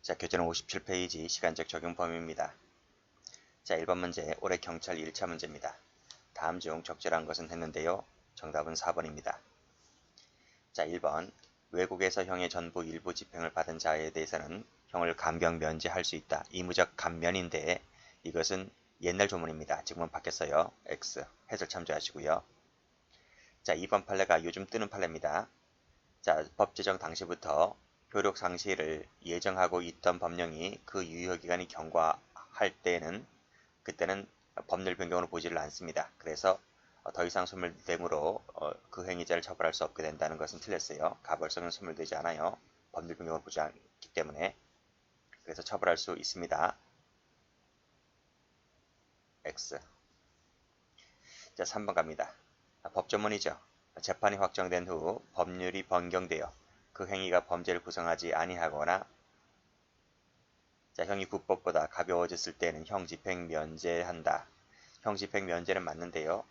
자, 교재는 57페이지 시간적 적용 범위입니다. 자, 1번 문제, 올해 경찰 1차 문제입니다. 다음 중 적절한 것은 했는데요. 정답은 4번입니다. 자, 1번, 외국에서 형의 전부 일부 집행을 받은 자에 대해서는 형을 감경 면제할 수 있다. 의무적 감면인데 이것은 옛날 조문입니다. 지금은 바뀌었어요. X, 해설 참조하시고요. 자, 2번 판례가 요즘 뜨는 판례입니다. 자, 법 제정 당시부터 효력 상실을 예정하고 있던 법령이 그 유효기간이 경과할 때는 그때는 법률 변경으로 보지를 않습니다. 그래서 더 이상 소멸됨으로 그 행위자를 처벌할 수 없게 된다는 것은 틀렸어요. 가벌성은 소멸되지 않아요. 법률 변경으로 보지 않기 때문에. 그래서 처벌할 수 있습니다. X. 자, 3번 갑니다. 법조문이죠. 재판이 확정된 후 법률이 변경되어 그 행위가 범죄를 구성하지 아니하거나 자, 형이 국법보다 가벼워졌을 때는 형 집행 면제한다. 형 집행 면제는 맞는데요.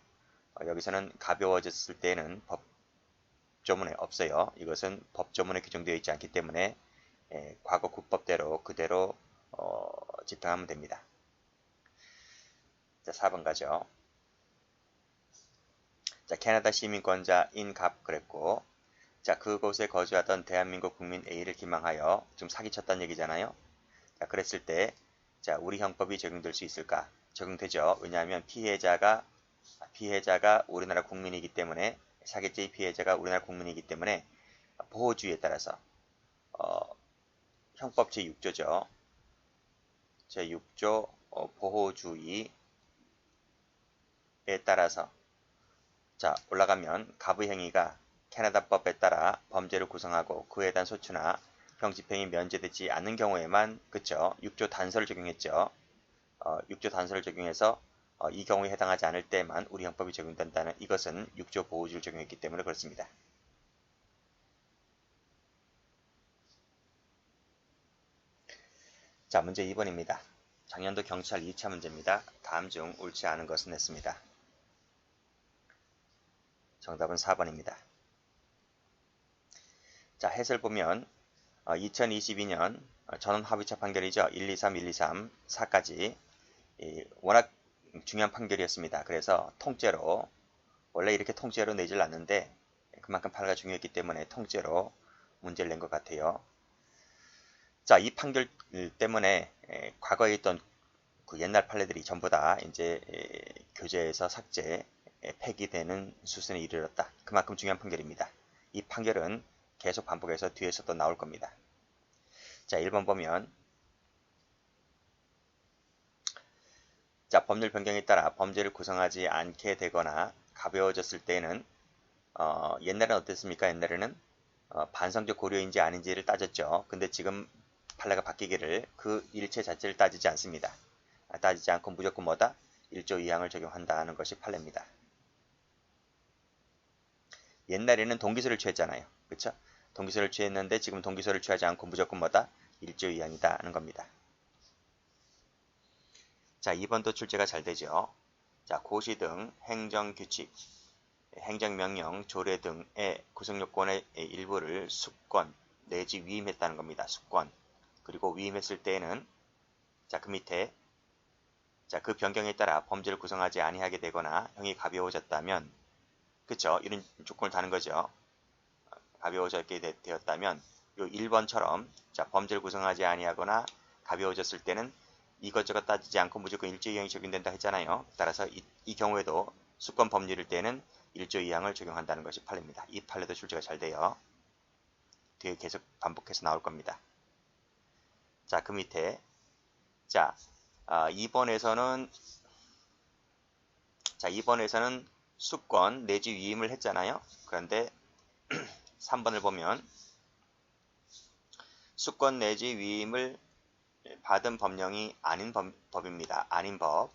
여기서는 가벼워졌을 때는 법조문에 없어요. 이것은 법조문에 규정되어 있지 않기 때문에 과거 국법대로 그대로 집행하면 됩니다. 자, 4번 가죠. 자, 캐나다 시민권자인 갑 그랬고, 자, 그곳에 거주하던 대한민국 국민 A를 기망하여 좀 사기쳤다는 얘기잖아요. 자, 그랬을 때, 자, 우리 형법이 적용될 수 있을까? 적용되죠. 왜냐하면 피해자가 우리나라 국민이기 때문에, 사기죄의 피해자가 우리나라 국민이기 때문에 보호주의에 따라서 형법 제6조죠. 제6조 보호주의에 따라서 자, 올라가면 갑의 행위가 캐나다법에 따라 범죄를 구성하고 그에 대한 소추나 형 집행이 면제되지 않는 경우에만 그쵸 6조 단서를 적용했죠. 6조 단서를 적용해서 이 경우에 해당하지 않을 때만 우리 형법이 적용된다는 이것은 6조 보호주의를 적용했기 때문에 그렇습니다. 자, 문제 2번입니다. 작년도 경찰 2차 문제입니다. 다음 중 옳지 않은 것은 했습니다. 정답은 4번입니다. 자, 해설 보면 2022년 전원 합의체 판결이죠. 123, 123, 4까지 워낙 중요한 판결이었습니다. 그래서 통째로 원래 이렇게 통째로 내질 않는데 그만큼 판례가 중요했기 때문에 통째로 문제를 낸 것 같아요. 자, 이 판결 때문에 과거에 있던 그 옛날 판례들이 전부 다 이제 교재에서 삭제, 폐기되는 수준에 이르렀다. 그만큼 중요한 판결입니다. 이 판결은 계속 반복해서 뒤에서도 나올 겁니다. 자, 1번 보면 자, 법률 변경에 따라 범죄를 구성하지 않게 되거나 가벼워졌을 때는 옛날에는 어땠습니까? 옛날에는 반성적 고려인지 아닌지를 따졌죠. 근데 지금 판례가 바뀌기를 그 일체 자체를 따지지 않습니다. 따지지 않고 무조건 뭐다? 1조 2항을 적용한다는 것이 판례입니다. 옛날에는 동기소를 취했잖아요. 그렇죠? 동기소를 취했는데 지금 동기소를 취하지 않고 무조건 뭐다? 1조 2항이다 하는 겁니다. 자, 2번도 출제가 잘 되죠. 자, 고시 등 행정규칙, 행정명령, 조례 등의 구성요건의 일부를 수권 내지 위임했다는 겁니다. 수권. 그리고 위임했을 때에는 자, 그 밑에 자, 그 변경에 따라 범죄를 구성하지 아니하게 되거나 형이 가벼워졌다면 그쵸? 이런 조건을 다는 거죠. 가벼워졌게 되었다면 요 1번처럼 자, 범죄를 구성하지 아니하거나 가벼워졌을 때는 이것저것 따지지 않고 무조건 1조 2항이 적용된다 했잖아요. 따라서 이 경우에도 수권 법률일 때는 1조 2항을 적용한다는 것이 판례입니다. 이 판례도 출제가 잘 돼요. 뒤에 계속 반복해서 나올 겁니다. 자, 그 밑에 자, 2번에서는 수권 내지 위임을 했잖아요. 그런데 3번을 보면 수권 내지 위임을 받은 법령이 아닌 법입니다. 아닌 법.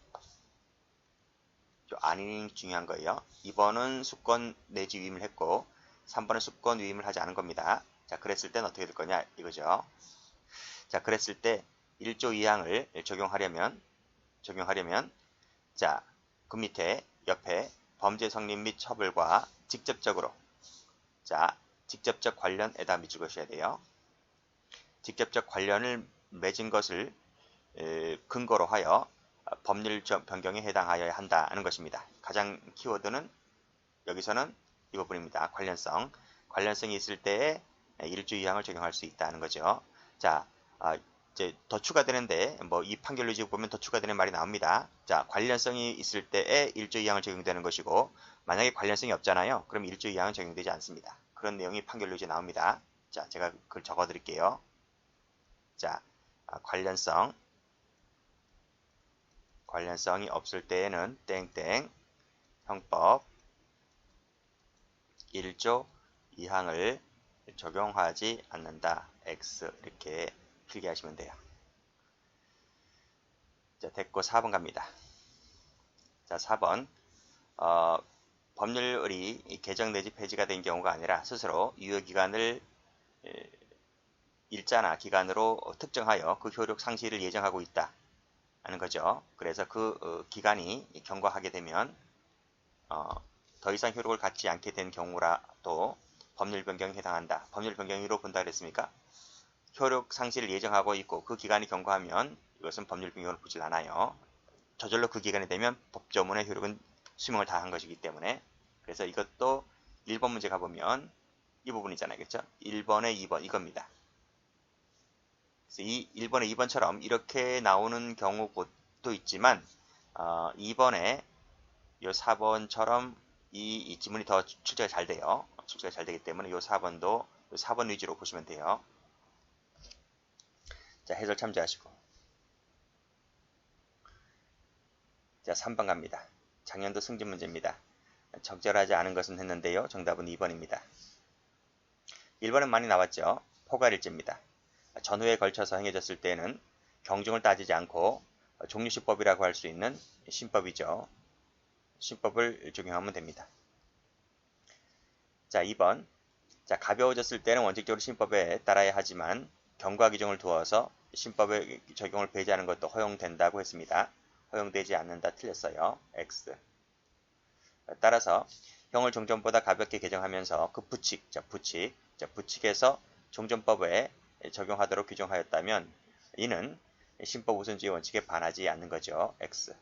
아닌이 중요한 거예요. 2번은 수권 내지 위임을 했고 3번은 수권 위임을 하지 않은 겁니다. 자, 그랬을 땐 어떻게 될 거냐 이거죠. 자, 그랬을 때 1조 2항을 적용하려면 자, 그 밑에 옆에 범죄 성립 및 처벌과 직접적 관련에다 밑줄 그으셔야 돼요. 직접적 관련을 맺은 것을 근거로 하여 법률 변경에 해당하여야 한다는 것입니다. 가장 키워드는 여기서는 이 부분입니다. 관련성이 있을 때에 1조 2항을 적용할 수 있다는 거죠. 자, 이제 더 추가되는데 뭐 이 판결 유지 보면 더 추가되는 말이 나옵니다. 자, 관련성이 있을 때에 1조 2항을 적용되는 것이고 만약에 관련성이 없잖아요. 그럼 1조 2항은 적용되지 않습니다. 그런 내용이 판결 유지에 나옵니다. 자, 제가 그걸 적어 드릴게요. 자, 관련성이 없을 때에는 땡땡 형법 1조 2항을 적용하지 않는다. X 이렇게 필기하시면 돼요. 자, 됐고 4번 갑니다. 자, 4번 법률이 개정 내지 폐지가 된 경우가 아니라 스스로 유효기간을 일자나 기간으로 특정하여 그 효력 상실을 예정하고 있다 하는 거죠. 그래서 그 기간이 경과하게 되면 더 이상 효력을 갖지 않게 된 경우라도 법률 변경에 해당한다. 법률 변경으로 본다 그랬습니까? 효력 상실을 예정하고 있고 그 기간이 경과하면 이것은 법률 변경으로 보질 않아요. 저절로 그 기간이 되면 법조문의 효력은 수명을 다한 것이기 때문에 그래서 이것도 1번 문제 가보면 이 부분이잖아요. 그렇죠? 1번에 2번 이겁니다. 그래서 이 1번에 2번처럼 이렇게 나오는 경우도 있지만 2번에 이 4번처럼 이 지문이 더 출제가 잘 돼요. 출제가 잘 되기 때문에 이 4번도 4번 위주로 보시면 돼요. 자, 해설 참조하시고. 자, 3번 갑니다. 작년도 승진 문제입니다. 적절하지 않은 것은 했는데요. 정답은 2번입니다. 1번은 많이 나왔죠. 포괄일제입니다. 전후에 걸쳐서 행해졌을 때는 경중을 따지지 않고 종류시법이라고 할 수 있는 신법이죠. 신법을 적용하면 됩니다. 자, 2번. 자, 가벼워졌을 때는 원칙적으로 신법에 따라야 하지만 경과 규정을 두어서 신법의 적용을 배제하는 것도 허용된다고 했습니다. 허용되지 않는다 틀렸어요. X. 따라서 형을 종전보다 가볍게 개정하면서 그 부칙에서 종전법에 적용하도록 규정하였다면 이는 신법 우선주의 원칙에 반하지 않는 거죠. X.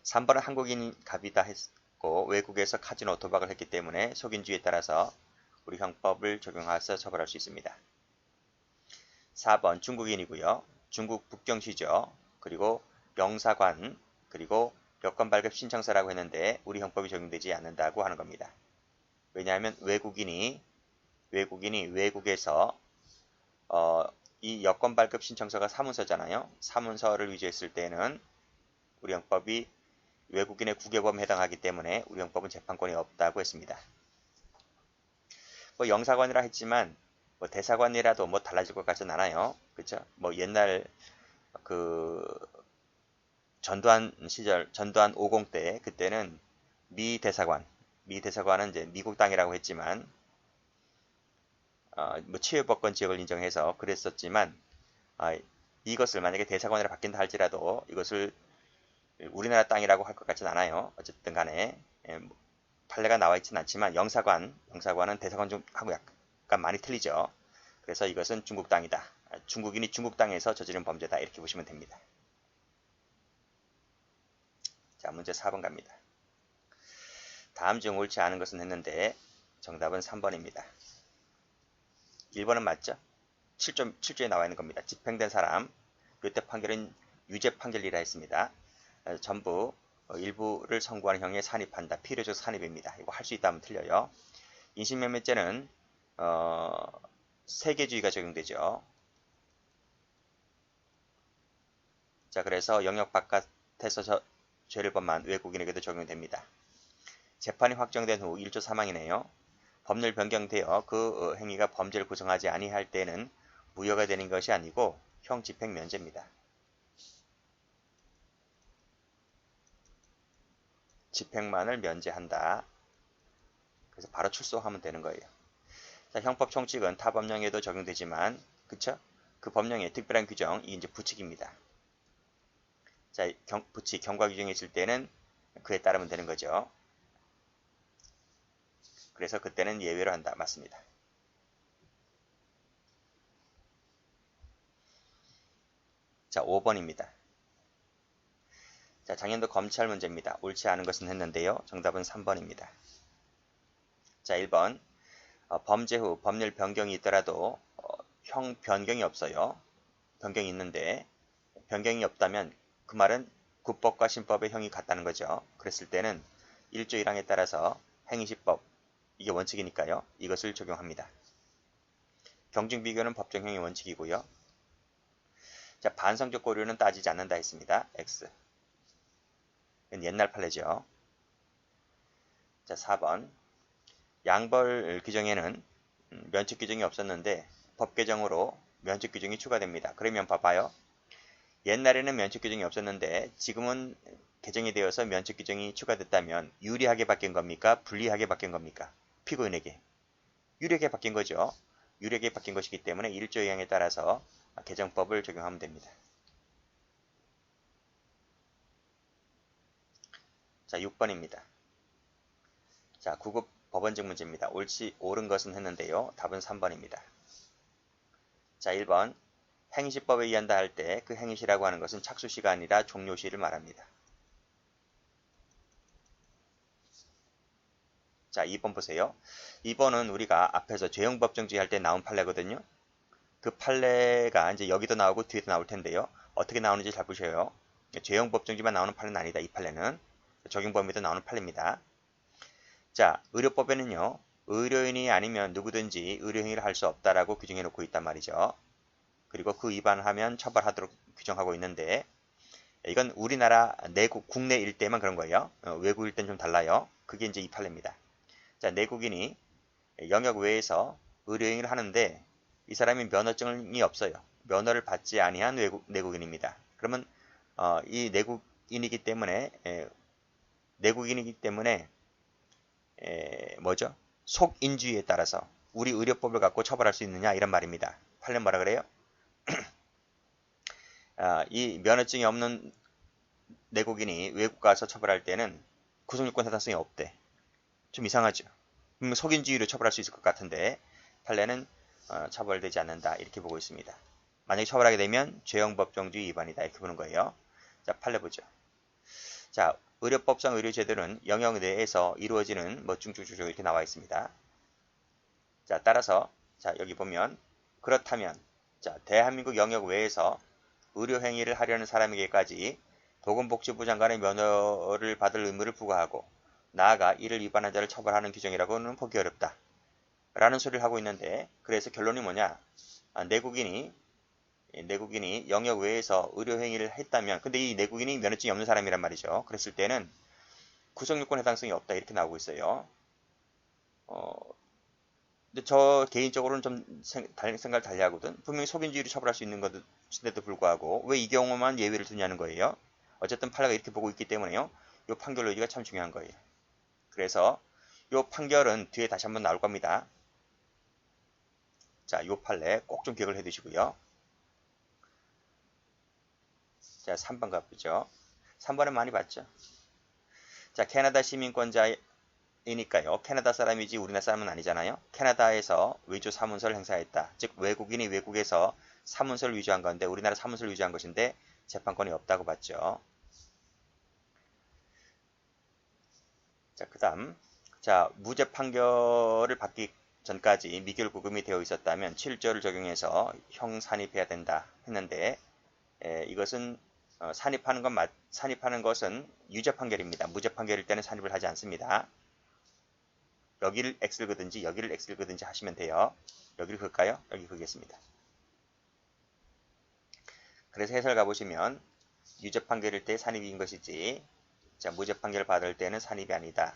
3번은 한국인 갑이다 했고 외국에서 카지노 도박을 했기 때문에 속인주의에 따라서 우리 형법을 적용해서 처벌할 수 있습니다. 4번 중국인이고요. 중국 북경시죠. 그리고 영사관 그리고 여권 발급 신청서라고 했는데 우리 형법이 적용되지 않는다고 하는 겁니다. 왜냐하면 외국인이 외국에서 이 여권 발급 신청서가 사문서잖아요. 사문서를 위조했을 때는 우리 형법이 외국인의 국외범에 해당하기 때문에 우리 형법은 재판권이 없다고 했습니다. 뭐 영사관이라 했지만 뭐 대사관이라도 뭐 달라질 것 같진 않아요. 그렇죠? 뭐 옛날 그 전두환 시절 전두환 50 때 그때는 미 대사관은 이제 미국 땅이라고 했지만 뭐 치외법권 지역을 인정해서 그랬었지만 이것을 만약에 대사관으로 바뀐다 할지라도 이것을 우리나라 땅이라고 할 것 같진 않아요. 어쨌든 간에 뭐 판례가 나와 있지는 않지만 영사관은 대사관하고 약간 많이 틀리죠. 그래서 이것은 중국 땅이다. 중국인이 중국 땅에서 저지른 범죄다. 이렇게 보시면 됩니다. 자, 문제 4번 갑니다. 다음 중 옳지 않은 것은 했는데 정답은 3번입니다. 1번은 맞죠? 7조에 나와 있는 겁니다. 집행된 사람, 요때 판결은 유죄 판결이라 했습니다. 전부 일부를 선고하는 형에 산입한다. 필요적 산입입니다. 이거 할 수 있다면 틀려요. 인신매매죄는 세계주의가 적용되죠. 자, 그래서 영역 바깥에서 죄를 범한 외국인에게도 적용됩니다. 재판이 확정된 후 1조 사망이네요. 법률 변경되어 그 행위가 범죄를 구성하지 아니할 때는 무효가 되는 것이 아니고 형 집행 면제입니다. 집행만을 면제한다. 그래서 바로 출소하면 되는 거예요. 자, 형법 총칙은 타 법령에도 적용되지만, 그쵸? 그 법령의 특별한 규정, 이 이제 부칙입니다. 자, 부칙, 경과 규정이 있을 때는 그에 따르면 되는 거죠. 그래서 그때는 예외로 한다. 맞습니다. 자, 5번입니다. 자, 작년도 검찰 문제입니다. 옳지 않은 것은 했는데요. 정답은 3번입니다. 자, 1번. 범죄 후 법률 변경이 있더라도 형 변경이 없어요. 변경이 있는데 변경이 없다면 그 말은 국법과 신법의 형이 같다는 거죠. 그랬을 때는 1조 1항에 따라서 행위시법, 이게 원칙이니까요. 이것을 적용합니다. 경중비교는 법정형의 원칙이고요. 자, 반성적 고려는 따지지 않는다 했습니다. X. 이건 옛날 판례죠. 자, 4번. 양벌 규정에는 면책 규정이 없었는데 법 개정으로 면책 규정이 추가됩니다. 그러면 봐봐요. 옛날에는 면책 규정이 없었는데 지금은 개정이 되어서 면책 규정이 추가됐다면 유리하게 바뀐 겁니까? 불리하게 바뀐 겁니까? 피고인에게. 유리하게 바뀐 거죠. 유리하게 바뀐 것이기 때문에 1조 2항에 따라서 개정법을 적용하면 됩니다. 자, 6번입니다. 자, 9급 법원직 문제입니다. 옳은 것은 했는데요. 답은 3번입니다. 자, 1번. 행시법에 의한다 할 때 그 행시라고 하는 것은 착수시가 아니라 종료시를 말합니다. 자, 2번 보세요. 2번은 우리가 앞에서 죄형법정지 할 때 나온 판례거든요. 그 판례가 이제 여기도 나오고 뒤에도 나올 텐데요. 어떻게 나오는지 잘 보셔요. 죄형법정지만 나오는 판례는 아니다. 이 판례는 적용범위도 나오는 판례입니다. 자, 의료법에는요. 의료인이 아니면 누구든지 의료행위를 할 수 없다라고 규정해 놓고 있단 말이죠. 그리고 그 위반을 하면 처벌하도록 규정하고 있는데 이건 우리나라 내국 국내일 때만 그런 거예요. 외국일 땐 좀 달라요. 그게 이제 이 판례입니다. 자, 내국인이 영역 외에서 의료행위를 하는데 이 사람이 면허증이 없어요. 면허를 받지 아니한 내국인입니다. 그러면 이 내국인이기 때문에 뭐죠? 속인주의에 따라서 우리 의료법을 갖고 처벌할 수 있느냐 이런 말입니다. 판례 뭐라 그래요? 이 면허증이 없는 내국인이 외국 가서 처벌할 때는 구속요건 해당성이 없대. 좀 이상하죠. 속인주의로 처벌할 수 있을 것 같은데 판례는 처벌되지 않는다 이렇게 보고 있습니다. 만약에 처벌하게 되면 죄형법정지 위반이다 이렇게 보는 거예요. 자, 판례 보죠. 자, 의료법상 의료제도는 영역 내에서 이루어지는 쭉쭉쭉 이렇게 나와 있습니다. 자, 따라서 자, 여기 보면 그렇다면 자, 대한민국 영역 외에서 의료행위를 하려는 사람에게까지 보건복지부 장관의 면허를 받을 의무를 부과하고 나아가 이를 위반한 자를 처벌하는 규정이라고는 보기 어렵다. 라는 소리를 하고 있는데 그래서 결론이 뭐냐? 내국인이 영역 외에서 의료행위를 했다면 근데 이 내국인이 면허증이 없는 사람이란 말이죠. 그랬을 때는 구속요건 해당성이 없다 이렇게 나오고 있어요. 근데 저 개인적으로는 좀 생각을 달리하거든. 분명히 속인주의로 처벌할 수 있는 것인데도 불구하고 왜 이 경우만 예외를 두냐는 거예요. 어쨌든 판례가 이렇게 보고 있기 때문에요. 이 판결 논리가 참 중요한 거예요. 그래서 이 판결은 뒤에 다시 한번 나올 겁니다. 자, 이 판례 꼭 좀 기억을 해두시고요. 자, 3번 가보죠. 3번은 많이 봤죠. 자, 캐나다 시민권자이니까요. 캐나다 사람이지 우리나라 사람은 아니잖아요. 캐나다에서 위조 사문서를 행사했다. 즉 외국인이 외국에서 사문서를 위조한 건데 우리나라 사문서를 위조한 것인데 재판권이 없다고 봤죠. 자, 그 다음 자, 무죄 판결을 받기 전까지 미결 구금이 되어 있었다면 7조를 적용해서 형 산입해야 된다 했는데 이것은 산입하는 것은 유죄 판결입니다. 무죄 판결일 때는 산입을 하지 않습니다. 여기를 X를 긋든지 여기를 X를 긋든지 하시면 돼요. 여기를 긋까요? 여기 긋겠습니다. 그래서 해설 가보시면 유죄 판결일 때 산입인 것이지 자, 무죄 판결 받을 때는 산입이 아니다.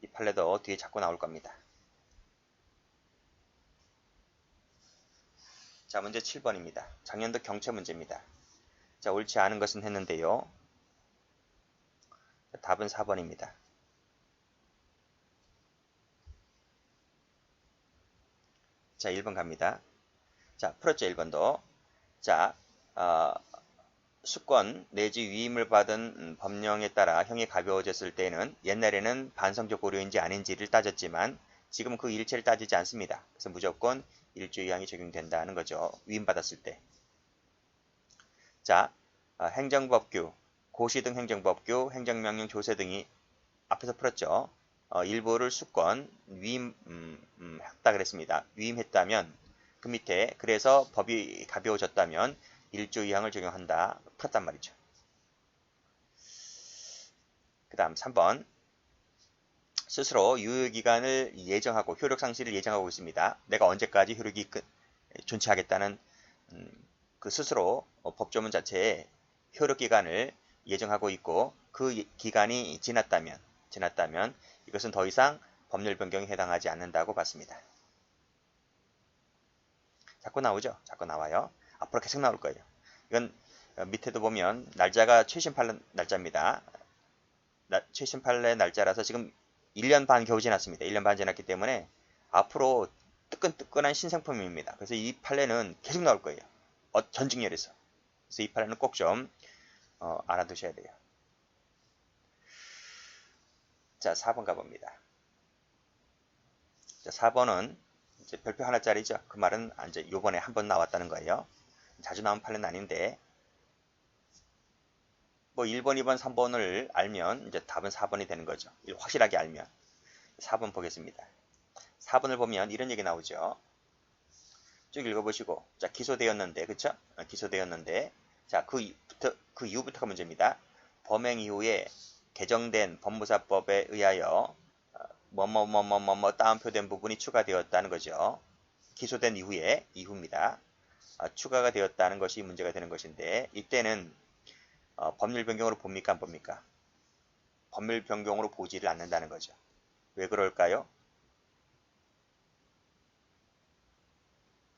이 판례도 뒤에 자꾸 나올 겁니다. 자, 문제 7번입니다. 작년도 경체 문제입니다. 자, 옳지 않은 것은 했는데요. 자, 답은 4번입니다. 자, 1번 갑니다. 자, 풀었죠, 1번도. 자, 수권 내지 위임을 받은 법령에 따라 형이 가벼워졌을 때는 옛날에는 반성적 고려인지 아닌지를 따졌지만 지금 그 일체를 따지지 않습니다. 그래서 무조건 1조 2항이 적용된다는 거죠. 위임받았을 때. 자, 행정법규, 고시 등 행정법규, 행정명령, 조세 등이 앞에서 풀었죠. 일부를 수권, 했다 그랬습니다. 위임했다면 그 밑에 그래서 법이 가벼워졌다면 1조 2항을 적용한다. 풀었단 말이죠. 그 다음 3번. 스스로 유효기간을 예정하고 효력상실을 예정하고 있습니다. 내가 언제까지 효력이 존치하겠다는 그 스스로 법조문 자체에 효력기간을 예정하고 있고 그 기간이 지났다면 이것은 더 이상 법률 변경에 해당하지 않는다고 봤습니다. 자꾸 나오죠? 자꾸 나와요. 앞으로 계속 나올 거예요. 이건 밑에도 보면 날짜가 최신 판례 날짜입니다. 최신 판례 날짜라서 지금 1년 반 겨우 지났습니다. 1년 반 지났기 때문에 앞으로 뜨끈뜨끈한 신상품입니다. 그래서 이 판례는 계속 나올 거예요. 전직렬에서. 그래서 이 판례는 꼭 좀 알아두셔야 돼요. 자, 4번 가봅니다. 자, 4번은 이제 별표 하나짜리죠. 그 말은 이제 요번에 한 번 나왔다는 거예요. 자주 나온 판례는 아닌데 뭐 1번, 2번, 3번을 알면 이제 답은 4번이 되는 거죠. 확실하게 알면. 4번 보겠습니다. 4번을 보면 이런 얘기 나오죠. 쭉 읽어보시고, 자, 기소되었는데, 그쵸? 기소되었는데, 자, 그 이후부터가 문제입니다. 범행 이후에 개정된 법무사법에 의하여 따옴표된 부분이 추가되었다는 거죠. 기소된 이후입니다. 추가가 되었다는 것이 문제가 되는 것인데, 이때는 법률 변경으로 봅니까? 안 봅니까? 법률 변경으로 보지를 않는다는 거죠. 왜 그럴까요?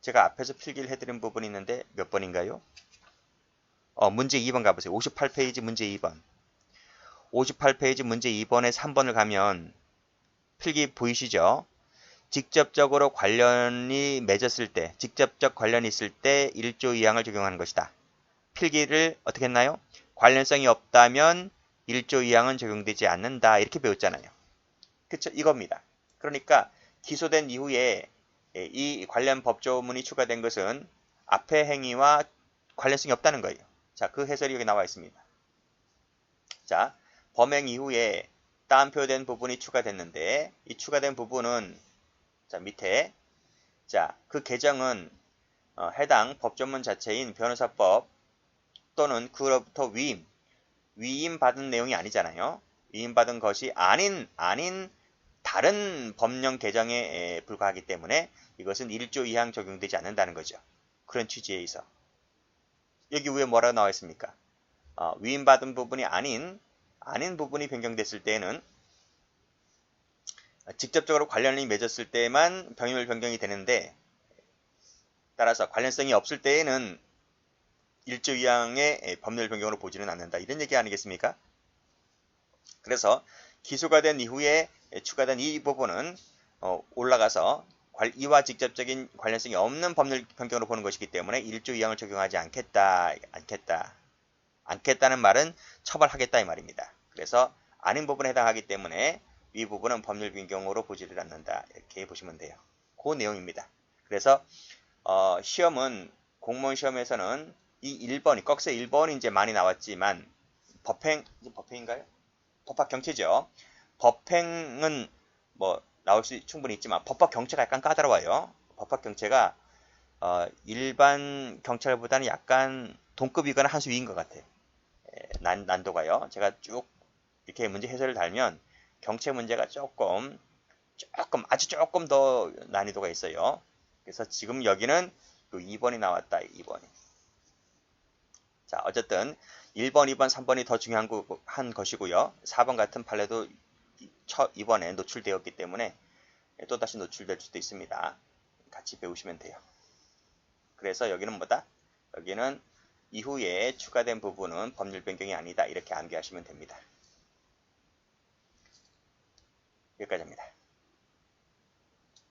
제가 앞에서 필기를 해드린 부분이 있는데 몇 번인가요? 문제 2번 가보세요. 58페이지 문제 2번. 58페이지 문제 2번에 3번을 가면 필기 보이시죠? 직접적으로 관련이 맺었을 때, 직접적 관련이 있을 때 1조 2항을 적용하는 것이다. 필기를 어떻게 했나요? 관련성이 없다면 1조 2항은 적용되지 않는다. 이렇게 배웠잖아요. 그쵸? 이겁니다. 그러니까 기소된 이후에 이 관련 법조문이 추가된 것은 앞의 행위와 관련성이 없다는 거예요. 자, 그 해설이 여기 나와 있습니다. 자, 범행 이후에 따옴표된 부분이 추가됐는데 이 추가된 부분은 자, 밑에 자, 그 개정은 해당 법조문 자체인 변호사법 또는 그로부터 위임받은 내용이 아니잖아요. 위임받은 것이 아닌 다른 법령 개정에 불과하기 때문에 이것은 1조 2항 적용되지 않는다는 거죠. 그런 취지에 있어. 여기 위에 뭐라고 나와 있습니까? 위임받은 부분이 아닌 부분이 변경됐을 때에는 직접적으로 관련이 맺었을 때만 법률 변경이 되는데 따라서 관련성이 없을 때에는 1조 2항의 법률 변경으로 보지는 않는다. 이런 얘기 아니겠습니까? 그래서 기소가 된 이후에 추가된 이 부분은 올라가서 이와 직접적인 관련성이 없는 법률 변경으로 보는 것이기 때문에 1조 2항을 적용하지 않겠다는 말은 처벌하겠다 이 말입니다. 그래서 아닌 부분에 해당하기 때문에 이 부분은 법률 변경으로 보지를 않는다. 이렇게 보시면 돼요. 그 내용입니다. 그래서 시험은 공무원 시험에서는 이 1번이 꺽쇠 1번이 이제 많이 나왔지만 법행인가요? 법학 경체죠. 법행은 뭐 나올 수 충분히 있지만 법학 경체가 약간 까다로워요. 법학 경체가 일반 경찰보다는 약간 동급이거나 한 수 위인 것 같아요. 난도가요. 제가 쭉 이렇게 문제 해설을 달면 경체 문제가 아주 조금 더 난이도가 있어요. 그래서 지금 여기는 2번이 나왔다. 2번이. 자, 어쨌든 1번, 2번, 3번이 더 중요한 것이고요. 4번 같은 판례도 이번에 노출되었기 때문에 또다시 노출될 수도 있습니다. 같이 배우시면 돼요. 그래서 여기는 뭐다? 여기는 이후에 추가된 부분은 법률 변경이 아니다. 이렇게 암기하시면 됩니다. 여기까지입니다.